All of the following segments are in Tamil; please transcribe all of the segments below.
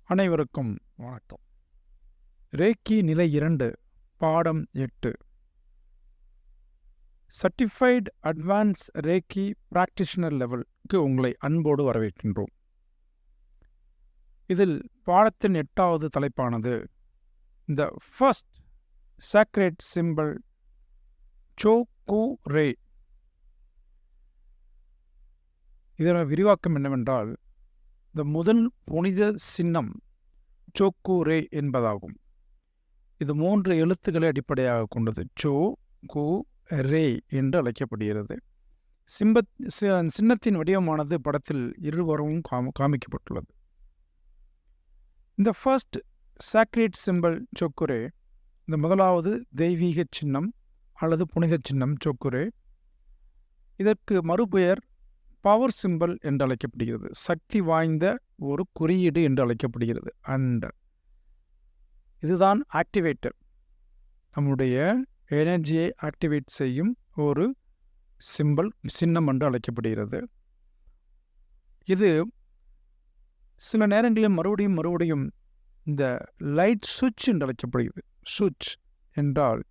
அனைவருக்கும் வணக்கம். ரேக்கி நிலை 2 பாடம் 8 சர்டிஃபைடு அட்வான்ஸ் ரேக்கி பிராக்டிஷனர் லெவலுக்கு உங்களை அன்போடு வரவேற்கின்றோம். இதில் பாடத்தின் 8வது தலைப்பானது த ஃபர்ஸ்ட் சாக்ரெட் சிம்பிள் சோக்கு ரே. இதன் விரிவாக்கம் என்னவென்றால், இந்த முதல் புனித சின்னம் சோக்கு ரே என்பதாகும். இது 3 எழுத்துக்களை அடிப்படையாக கொண்டது. சோ கு ரே என்று அழைக்கப்படுகிறது. சின்னத்தின் வடிவமானது படத்தில் இருவரும் காமிக்கப்பட்டுள்ளது. இந்த ஃபர்ஸ்ட் சாக்ரெட் சிம்பிள் சோக்குரே, இந்த முதலாவது தெய்வீக சின்னம் அல்லது புனித சின்னம் சோக்குரே, இதற்கு மறுபெயர் பவர் சிம்பிள் என்று அழைக்கப்படுகிறது. சக்தி வாய்ந்த ஒரு குறியீடு என்று அழைக்கப்படுகிறது. அண்ட் இதுதான் ஆக்டிவேட்டர், நம்முடைய எனர்ஜியை ஆக்டிவேட் செய்யும் ஒரு சின்னம் என்று அழைக்கப்படுகிறது. இது சில நேரங்களில் மறுபடியும் இந்த லைட் சுவிட்ச் என்று அழைக்கப்படுகிறது. சுவிட்ச் என்றால்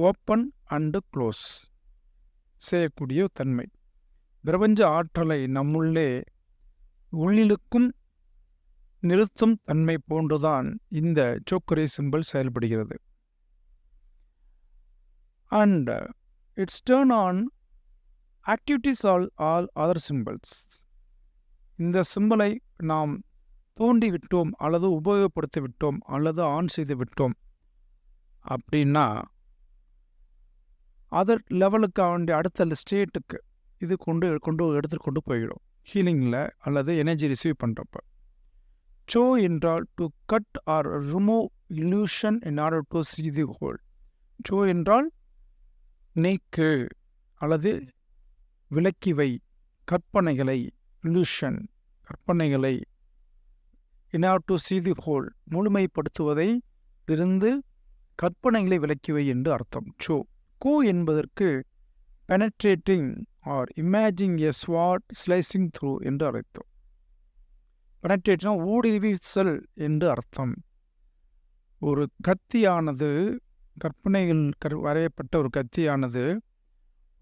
ஓப்பன் அண்டு க்ளோஸ் செய்யக்கூடிய தன்மை. பிரபஞ்ச ஆற்றலை நம்முள்ளே உள்ளிழுக்கும் நிறுத்தும் தன்மை போன்றுதான் இந்த சோக்குரே சிம்பிள் செயல்படுகிறது. And it's turn on activities all other symbols. இந்த சிம்பிளை நாம் தூண்டி விட்டோம் அல்லது உபயோகப்படுத்தி விட்டோம் அல்லது ஆன் செய்து விட்டோம் அப்படின்னா அதர் லெவலுக்கு வேண்டிய அடுத்த ஸ்டேட்டுக்கு இது எடுத்துக்கொண்டு போயிடும், ஹீலிங்கில் அல்லது எனர்ஜி ரிசீவ் பண்ணுறப்ப. சோ என்றால் to cut or remove illusion in order to see the whole. So என்றால் நீக்கு அல்லது விலக்கிவை, கற்பனைகளை, இல்யூஷன் கற்பனைகளை, in order to see the whole முழுமைப்படுத்துவதை இருந்து கற்பனைகளை விலக்கிவை என்று அர்த்தம். சோ கு என்பதற்கு penetrating or imaging a sword slicing through என்று அர்த்தம். பெனட்ரேட்டிங் ஊடுருவிச்சல் என்று அர்த்தம். ஒரு கத்தியானது, கற்பனைகள் வரையப்பட்ட ஒரு கத்தியானது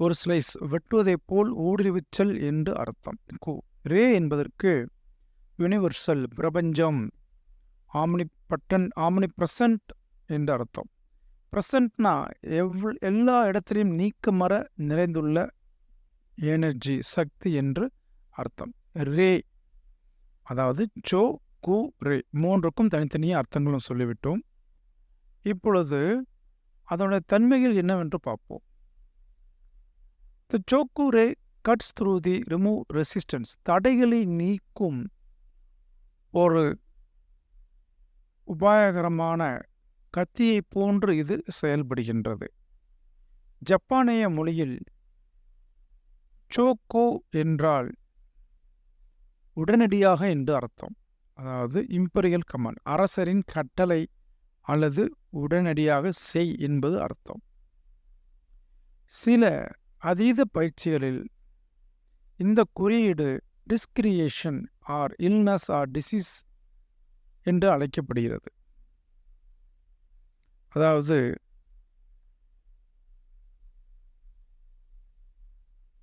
ஒரு ஸ்லைஸ் வெட்டுவதைப் போல் ஊடுருவிச்சல் என்று அர்த்தம். கு ரே என்பதற்கு யூனிவர்சல், பிரபஞ்சம், ஆம்னிப்ரசன்ட் என்று அர்த்தம். ப்ரெசன்ட்னா எல்லா இடத்திலையும் நீக்கமற நிறைந்துள்ள எனர்ஜி, சக்தி என்று அர்த்தம். ரே அதாவது சோ கு ரே, 3க்கும் தனித்தனியாக அர்த்தங்களும் சொல்லிவிட்டோம். இப்பொழுது அதனுடைய தன்மைகள் என்னவென்று பார்ப்போம். The Choku Rei cuts through the remove resistance. தடைகளை நீக்கும் ஒரு உபாயகரமான கத்தியை போன்று இது செயல்படுகின்றது. ஜப்பானிய மொழியில் சோக்கோ என்றால் உடனடியாக என்று அர்த்தம். அதாவது இம்பீரியல் கமாண்ட், அரசரின் கட்டளை அல்லது உடனடியாக செய் என்பது அர்த்தம். சில அதீத பயிற்சிகளில் இந்த குறியீடு டிஸ்கிரியேஷன் ஆர் இல்னஸ் ஆர் டிசீஸ் என்று அழைக்கப்படுகிறது. அதாவது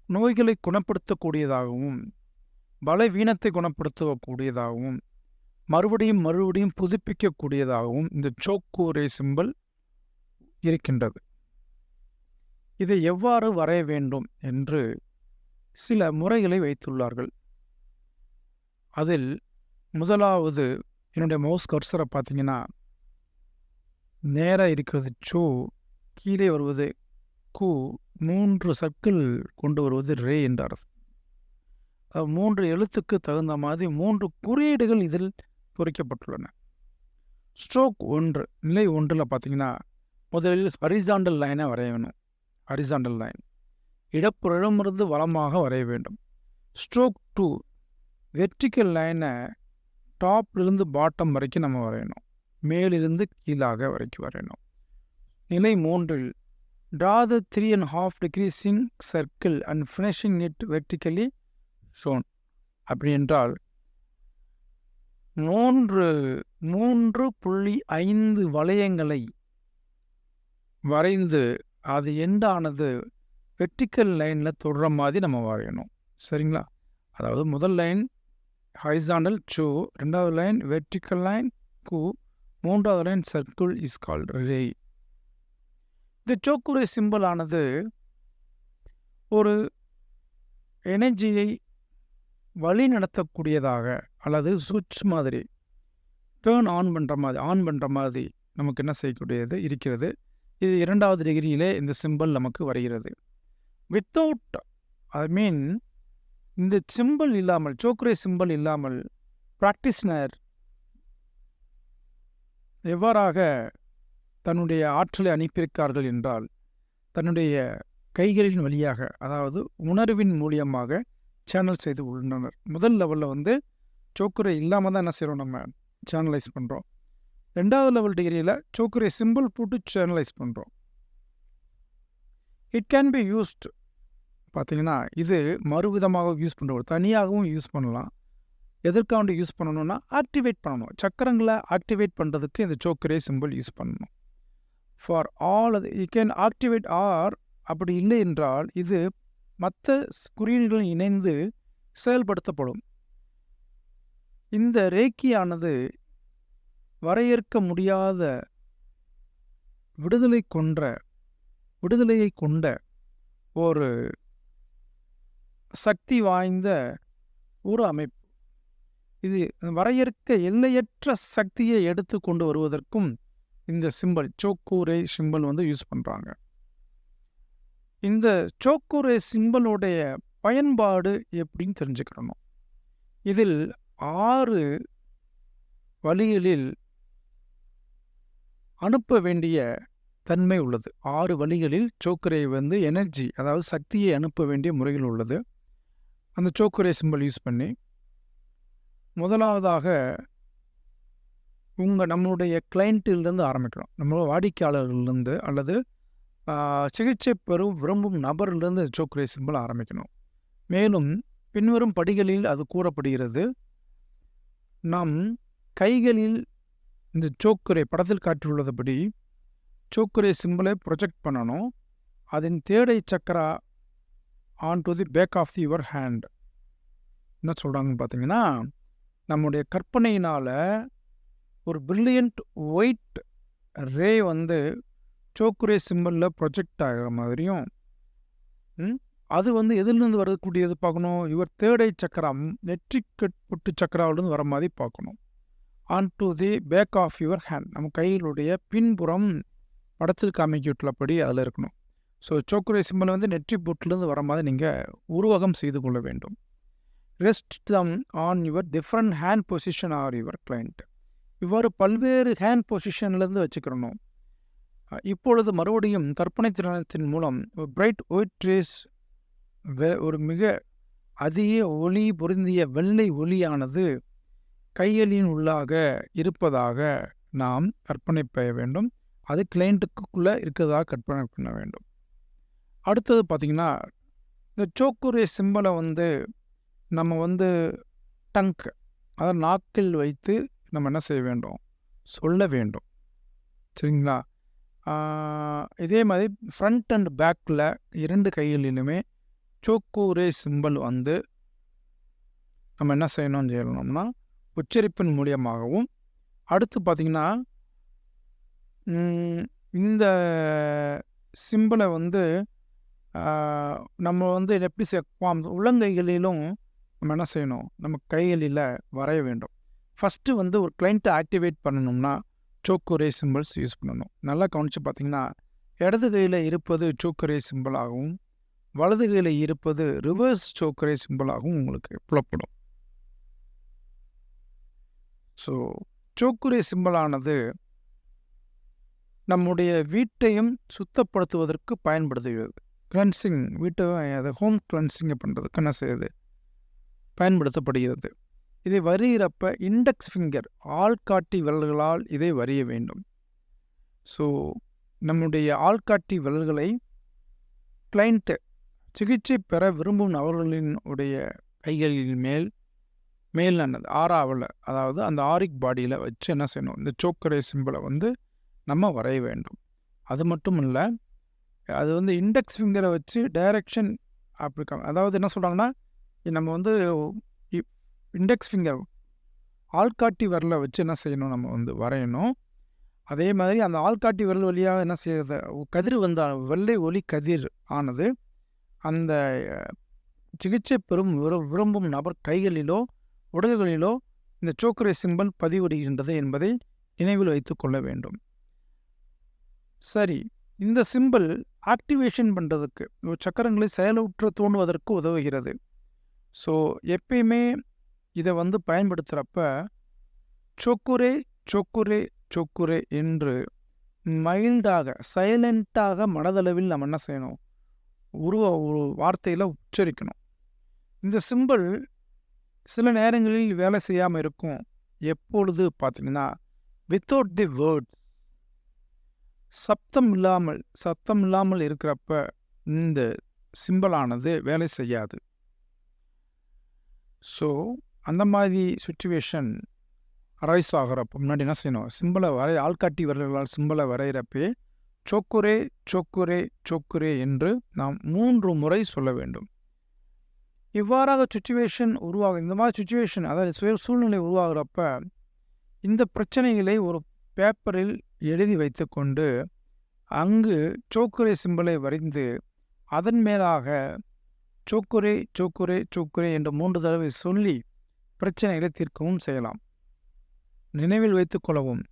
நோய்களை குணப்படுத்தக்கூடியதாகவும் பலவீனத்தை குணப்படுத்தக்கூடியதாகவும் மறுபடியும் புதுப்பிக்கக்கூடியதாகவும் இந்த சோக்கு ரே சிம்பிள் இருக்கின்றது. இதை எவ்வாறு வரைய வேண்டும் என்று சில முறைகளை வைத்துள்ளார்கள். அதில் முதலாவது, என்னுடைய மவுஸ் கர்சரை பார்த்தீங்கன்னா நேராக இருக்கிறது சோ, கீழே வருவது கு, 3 சர்க்கிள் கொண்டு வருவது ரே என்ற அர்த்தம். 3 எழுத்துக்கு தகுந்த மாதிரி 3 குறியீடுகள் இதில் பொறிக்கப்பட்டுள்ளன. ஸ்ட்ரோக் 1, நிலை 1ல் பார்த்தீங்கன்னா முதலில் ஹரிசாண்டல் லைனை வரைய வேணும். ஹரிசாண்டல் லைன் இடப்புறமிருந்து வலமாக வரைய வேண்டும். ஸ்ட்ரோக் 2, வெர்டிக்கல் லைனை டாப்லிருந்து பாட்டம் வரைக்கும் நம்ம வரையணும், மேலிருந்து கீழாக வரைக்கும் வரையணும். நிலை 3ல் draw the 3.5 degree circle and finishing it vertically shown. அப்படி என்றால் 3.5 வளையங்களை வரைந்து அது எண்டானது வெர்டிக்கல் லைனில் தொடுற மாதிரி நம்ம வரையணும். சரிங்களா? அதாவது முதல் லைன் ஹரிசாண்டல் சோ, ரெண்டாவது லைன் வெர்டிக்கல் லைன் கு, மூன்றாவது லைன் சர்க்கிள் இஸ் கால்ட் ரே. இந்த சோக்குரே சிம்பிள் ஆனது ஒரு எனர்ஜியை வழி நடத்தக்கூடியதாக அல்லது சுவிட்ச் மாதிரி டேர்ன் ஆன் பண்ணுற மாதிரி நமக்கு என்ன செய்யக்கூடியது இருக்கிறது. இது 2வது டிகிரியிலே இந்த சிம்பிள் நமக்கு வருகிறது. வித்தவுட் இந்த சிம்பிள் இல்லாமல், சோக்குரே சிம்பிள் இல்லாமல் பிராக்டிஸ்னர் எவ்வாறாக தன்னுடைய ஆற்றலை அனுப்பியிருக்கார்கள் என்றால், தன்னுடைய கைகளின் வழியாக, அதாவது உணர்வின் மூலியமாக சேனல் செய்து உள்ளனர். முதல் லெவலில் சோக்குரே இல்லாமல் தான் என்ன செய்கிறோம், நம்ம சேனலைஸ் பண்ணுறோம். 2வது லெவல் டிகிரியில் சோக்குரே சிம்பிள் போட்டு சேனலைஸ் பண்ணுறோம். இட் கேன் பி யூஸ்ட், பார்த்தீங்கன்னா இது மறுவிதமாக யூஸ் பண்ணுறோம், தனியாகவும் யூஸ் பண்ணலாம். எதற்காக யூஸ் பண்ணணும்னா ஆக்டிவேட் பண்ணணும். சக்கரங்களை ஆக்டிவேட் பண்ணுறதுக்கு இந்த சோக்குரே சிம்பிள் யூஸ் பண்ணணும். ஃபார் ஆல் அது யூ கேன் ஆக்டிவேட் ஆர், அப்படி இல்லை என்றால் இது மற்ற குறியீடுகளும் இணைந்து செயல்படுத்தப்படும். இந்த ரேக்கியானது வரையறுக்க முடியாத விடுதலையை கொண்ட ஒரு சக்தி வாய்ந்த ஒரு அமைப்பு. இது வரையறுக்க எல்லையற்ற சக்தியை எடுத்து கொண்டு வருவதற்கும் இந்த சிம்பிள் சோக்குரே சிம்பிள் யூஸ் பண்ணுறாங்க. இந்த சோக்குரே சிம்பிளுடைய பயன்பாடு எப்படின்னு தெரிஞ்சுக்கிறணும். இதில் 6 வழிகளில் அனுப்ப வேண்டிய தன்மை உள்ளது. 6 வழிகளில் சோக்குரே எனர்ஜி, அதாவது சக்தியை அனுப்ப வேண்டிய முறைகள் உள்ளது. அந்த சோக்குரே சிம்பிள் யூஸ் பண்ணி முதலாவதாக நம்மளுடைய கிளைண்ட்டிலிருந்து ஆரம்பிக்கணும். நம்ம வாடிக்கையாளர்களிலிருந்து அல்லது சிகிச்சை விரும்பும் நபரிலிருந்து சோக்குரே சிம்பிள் ஆரம்பிக்கணும். மேலும் பின்வரும் படிகளில் அது கூறப்படுகிறது. நம் கைகளில் இந்த சோக்குரே படத்தில் காட்டியுள்ளபடி சோக்குரே சிம்பிளை ப்ரொஜெக்ட் பண்ணணும். அதன் தேடை chakra on to the back of your hand. என்ன சொல்கிறாங்கன்னு பார்த்தீங்கன்னா, நம்முடைய கற்பனையினால் ஒரு பிரில்லியன்ட் ஒயிட் ரே சோக்குரே சிம்பிளில் ப்ரொஜெக்ட் ஆகிற மாதிரியும், அது எதிலிருந்து வரக்கூடியது பார்க்கணும், யுவர் தேடை சக்கரம் நெற்றிக்கட்டு சக்கராவிலிருந்து வர மாதிரி பார்க்கணும். On to the back of your hand, நம்ம கையிலுடைய பின்புறம் படத்தில் காமிக்கிட்டுள்ளபடி அதில் இருக்கணும். ஸோ சோக்குரே சிம்பிள் நெற்றி பொட்டிலிருந்து வர மாதிரி நீங்கள் உருவகம் செய்து கொள்ள வேண்டும். Rest them on your different hand position R your client. இவ்வாறு பல்வேறு ஹேண்ட் பொசிஷன்லேருந்து வச்சுக்கிறணும். இப்பொழுது மறுபடியும் கற்பனை திறனத்தின் மூலம் பிரைட் ஒயிட் ரேஸ், ஒரு மிக அதிக ஒளி பொருந்திய வெள்ளை ஒளியானது கைகளின் உள்ளாக இருப்பதாக நாம் கற்பனை செய்ய வேண்டும். அது கிளைண்ட்டுக்குள்ளே இருக்கிறதாக கற்பனை பண்ண வேண்டும். அடுத்தது பார்த்திங்கன்னா, இந்த சோக்குரே சிம்பிளை நம்ம டங்க், அதாவது நாக்கில் வைத்து நம்ம என்ன செய்ய வேண்டும், சொல்ல வேண்டும். சரிங்களா? இதே மாதிரி ஃப்ரண்ட் அண்ட் பேக்கில் 2 கைகளிலுமே சோக்குரே சிம்பிள் நம்ம என்ன செய்யணும்னா உச்சரிப்பின் மூலியமாகவும், அடுத்து பார்த்திங்கன்னா இந்த சிம்பிளை நம்ம எப்படி உள்ளங்கைகளிலும் நம்ம என்ன செய்யணும், நம்ம கைகளில் வரைய வேண்டும். ஃபஸ்ட்டு ஒரு கிளைண்ட்டை ஆக்டிவேட் பண்ணணும்னா சோக்குரே சிம்பிள்ஸ் யூஸ் பண்ணணும். நல்லா கவனித்து பார்த்திங்கன்னா, இடது கையில் இருப்பது சோக்குரே சிம்பிளாகவும் வலது கையில் இருப்பது ரிவர்ஸ் சோக்குரே சிம்பிளாகவும் உங்களுக்கு புலப்படும். ஸோ சோக்குரே சிம்பிளானது நம்முடைய வீட்டையும் சுத்தப்படுத்துவதற்கு பயன்படுத்துகிறது. கிளென்சிங், வீட்டை அதை ஹோம் கிளென்சிங்கை பண்ணுறதுக்கு என்ன செய்யுது, பயன்படுத்தப்படுகிறது. இதை வரைகிறப்ப இண்டெக்ஸ் ஃபிங்கர், ஆள்காட்டி விரல்களால் இதை வரைய வேண்டும். ஸோ நம்முடைய ஆள்காட்டி விரல்களை கிளைண்ட்டு சிகிச்சை பெற விரும்பும் நபர்களின் உடைய கைகளின் மேல் மேலானது ஆறாவில், அதாவது அந்த ஆரிக் பாடியில் வச்சு என்ன செய்யணும், இந்த சோக்கரே சிம்பிளை வந்து நம்ம வரைய வேண்டும். அது மட்டும் இல்லை, அது வந்து இண்டெக்ஸ் ஃபிங்கரை வச்சு டைரக்ஷன் அப்படி அதாவது என்ன சொல்கிறாங்கன்னா, நம்ம வந்து இண்டெக்ஸ் ஃபிங்கர் ஆள்காட்டி விரலை வச்சு என்ன செய்யணும், நம்ம வந்து வரையணும். அதே மாதிரி அந்த ஆள்காட்டி விரல் வழியாக என்ன செய்யறது, கதிர் வந்த வெள்ளை ஒளி கதிர் ஆனது அந்த சிகிச்சை பெறும் விரும்பும் நபர் கைகளிலோ உடல்களிலோ இந்த சோக்கரே சிம்பல் பதிவிடுகின்றது என்பதை நினைவில் வைத்து கொள்ள வேண்டும். சரி, இந்த சிம்பல் ஆக்டிவேஷன் பண்ணுறதுக்கு சக்கரங்களை செயலுற்ற தூண்டுவதற்கு உதவுகிறது. ஸோ எப்பயுமே இதை வந்து பயன்படுத்துகிறப்ப சோக்குரே சோக்குரே சோக்குரே என்று மைல்டாக சைலண்ட்டாக மனதளவில் நம்ம என்ன செய்யணும், ஒரு வார்த்தையில் உச்சரிக்கணும். இந்த சிம்பல் சில நேரங்களில் வேலை செய்யாமல் இருக்கும். எப்பொழுது பார்த்தீங்கன்னா, வித்தவுட் தி வேர்ட்ஸ், சத்தம் இல்லாமல் இருக்கிறப்ப இந்த சிம்பலானது வேலை செய்யாது. ஸோ அந்த மாதிரி சுச்சுவேஷன் அரைஸ் ஆகிறப்போ முன்னாடி என்ன செய்யணும், சிம்பலை ஆள்காட்டி விரல்களால் சிம்பலை வரைகிறப்பே சோக்குரே சோக்குரே சோக்குரே என்று நாம் 3 முறை சொல்ல வேண்டும். இவ்வாறாக சுச்சுவேஷன் உருவாகும். இந்த மாதிரி சுச்சுவேஷன், அதாவது சூழ்நிலை உருவாகிறப்ப இந்த பிரச்சனைகளை ஒரு பேப்பரில் எழுதி வைத்து கொண்டு அங்கு சோக்குரே சிம்பலை வரைந்து அதன் மேலாக சோக்குரே சோக்குரே சோக்குரே என்று 3 தடவை சொல்லி பிரச்சனைகளை தீர்க்கவும் செய்யலாம். நினைவில் வைத்து கொள்ளவும்.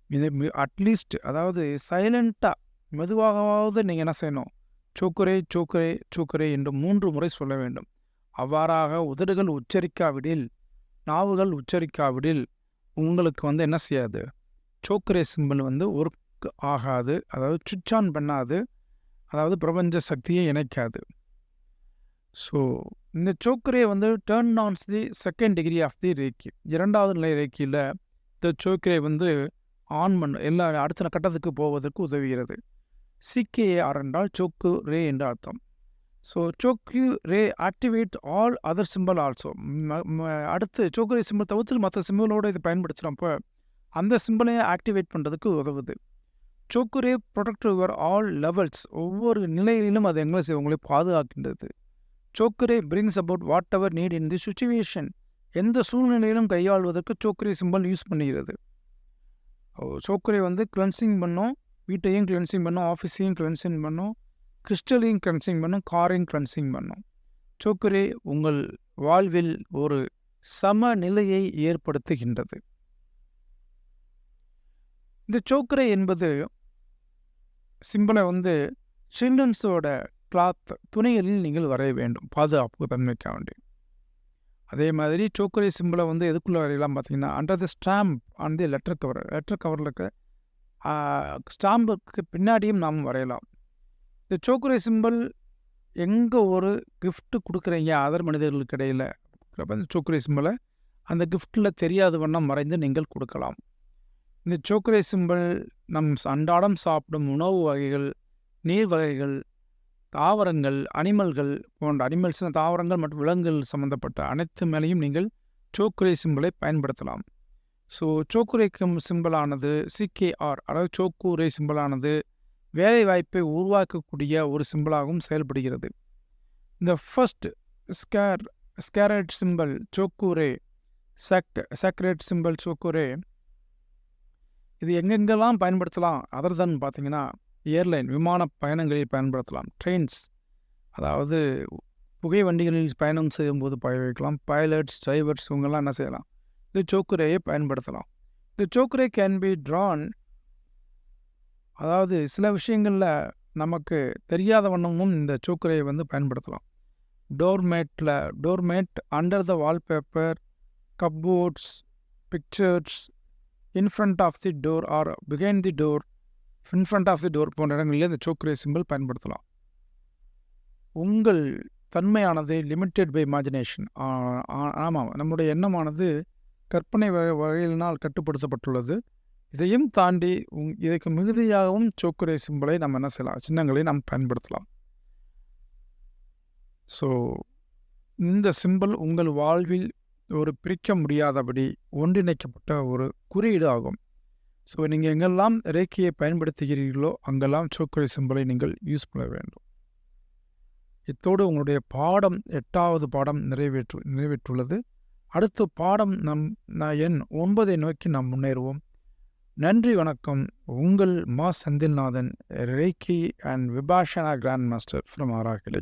இது அட்லீஸ்ட், அதாவது சைலண்ட்டாக மெதுவாகவாவது நீங்கள் என்ன செய்யணும், சோக்குரே சோக்குரே சோக்குரே என்று 3 முறை சொல்ல வேண்டும். அவ்வாறாக உதடுகள் உச்சரிக்காவிடில், நாவுகள் உச்சரிக்காவிடில் உங்களுக்கு வந்து என்ன செய்யாது, சோக்குரே சிம்பிள் வந்து ஒர்க் ஆகாது, அதாவது சுவிட்ச் ஆன் பண்ணாது, அதாவது பிரபஞ்ச சக்தியை இணைக்காது. ஸோ இந்த சோக்குரே வந்து turn ons the second degree of the reiki, 2வது நிலை ரேக்கியில் இந்த சோக்குரே வந்து ஆன் பண்ண எல்லா அடுத்த கட்டத்துக்கு போவதற்கு உதவுகிறது. சிகேஆர் என்றால் சோக்கு ரே என்று அர்த்தம். So Choku Rei activate all other symbol also. அடுத்து சோக்கு ரே சிம்பிள் தவிர்த்து மற்ற சிம்பிளோடு இதை பயன்படுத்துகிறப்போ அந்த சிம்பிளையை ஆக்டிவேட் பண்ணுறதுக்கு உதவுது. Choku Rei protect your all levels, ஒவ்வொரு நிலையிலும் அது எங்களை உங்களை பாதுகாக்கின்றது. Choku Rei brings about whatever need in the situation, எந்த சூழ்நிலையிலும் கையாள்வதற்கு சோக்கு ரே சிம்பிள் யூஸ் பண்ணுகிறது. சோக்குரே வந்து கிளென்சிங் பண்ணோம், வீட்டையும் கிளென்சிங் பண்ணோம், ஆஃபீஸையும் கிளென்சிங் பண்ணோம், கிறிஸ்டலையும் கிளென்சிங் பண்ணோம், காரையும் கிளென்சிங் பண்ணோம். சோக்குரே உங்கள் வாழ்வில் ஒரு சமநிலையை ஏற்படுத்துகின்றது. இந்த சோக்குரே என்பது சிம்பிளை வந்து சில்ட்ரன்ஸோட கிளாத் துணிகளில் நீங்கள் வரைய வேண்டும், பாதுகாப்பு தன்மைக்காக வேண்டி. அதே மாதிரி சோக்குரே சிம்பிளை வந்து எதுக்குள்ளே வரையலாம் பார்த்தீங்கன்னா, under the stamp on the letter கவரில் இருக்க ஸ்டாம்புக்கு பின்னாடியும் நாம் வரையலாம். இந்த சோக்குரே சிம்பிள் எங்கே ஒரு கிஃப்ட் கொடுக்குறீங்க அதர் மனிதர்களுக்கு இடையில், இந்த சோக்குரே சிம்பிளை அந்த கிஃப்டில் தெரியாத வண்ணம் மறைந்து நீங்கள் கொடுக்கலாம். இந்த சோக்குரே சிம்பிள் நம் அன்றாடம் சாப்பிடும் உணவு வகைகள், நீர் வகைகள், தாவரங்கள், அனிமல்கள் போன்ற அனிமல்ஸ், தாவரங்கள் மற்றும் விலங்குகள் சம்பந்தப்பட்ட அனைத்து மேலேயும் நீங்கள் சோக்குரே சிம்பிளை பயன்படுத்தலாம். ஸோ சோக்குரே சிம்பிளானது சிகேஆர், அதாவது சோக்குரே சிம்பிளானது வேலை வாய்ப்பை உருவாக்கக்கூடிய ஒரு சிம்பிளாகவும் செயல்படுகிறது. இந்த ஃபர்ஸ்ட் ஸ்கேரட் சிம்பிள் சோக்குரே, சேக்ரேட் சிம்பிள் சோக்குரே, இது எங்கெங்கெல்லாம் பயன்படுத்தலாம் அதர் தன் பார்த்தீங்கன்னா, ஏர்லைன் விமான பயணங்களில் பயன்படுத்தலாம், ட்ரெயின்ஸ் அதாவது புகை வண்டிகளில் பயணம் செய்யும்போது பயன்படுத்தலாம், பைலட்ஸ், டிரைவர்ஸ் இவங்கெல்லாம் என்ன செய்யலாம், இந்த சோக்குரேயை பயன்படுத்தலாம். இந்த சோக்குரே கேன் பி ட்ரான், அதாவது சில விஷயங்களில் நமக்கு தெரியாத வண்ணமும் இந்த சோக்குரேயை வந்து பயன்படுத்தலாம். Doormat, under the wallpaper, cupboards, pictures, in front of the door or behind the door, in front of the door போன்ற இடங்களில் இந்த சோக்குரே சிம்பிள் பயன்படுத்தலாம். உங்கள் தன்மையானது லிமிட்டெட் பை இமேஜினேஷன், ஆமாம், நம்முடைய எண்ணமானது கற்பனை வகையினால் கட்டுப்படுத்தப்பட்டுள்ளது. இதையும் தாண்டி இதற்கு மிகுதியாகவும் சோக்குரே சிம்பிளை நம்ம என்ன செய்யலாம், சின்னங்களை நாம் பயன்படுத்தலாம். ஸோ இந்த சிம்பிள் உங்கள் வாழ்வில் ஒரு பிரிக்க முடியாதபடி ஒன்றிணைக்கப்பட்ட ஒரு குறியீடு ஆகும். ஸோ நீங்கள் எங்கெல்லாம் ரேக்கியை பயன்படுத்துகிறீர்களோ அங்கெல்லாம் சோக்கரி சிம்பலை நீங்கள் யூஸ் பண்ண வேண்டும். இத்தோடு உங்களுடைய பாடம் 8வது பாடம் நிறைவேற்றுள்ளது. அடுத்த பாடம் எண் 9 நோக்கி நாம் முன்னேறுவோம். நன்றி, வணக்கம். உங்கள் மா Senthilnathan, reiki and Vipassana grand master from ஆராகிலை.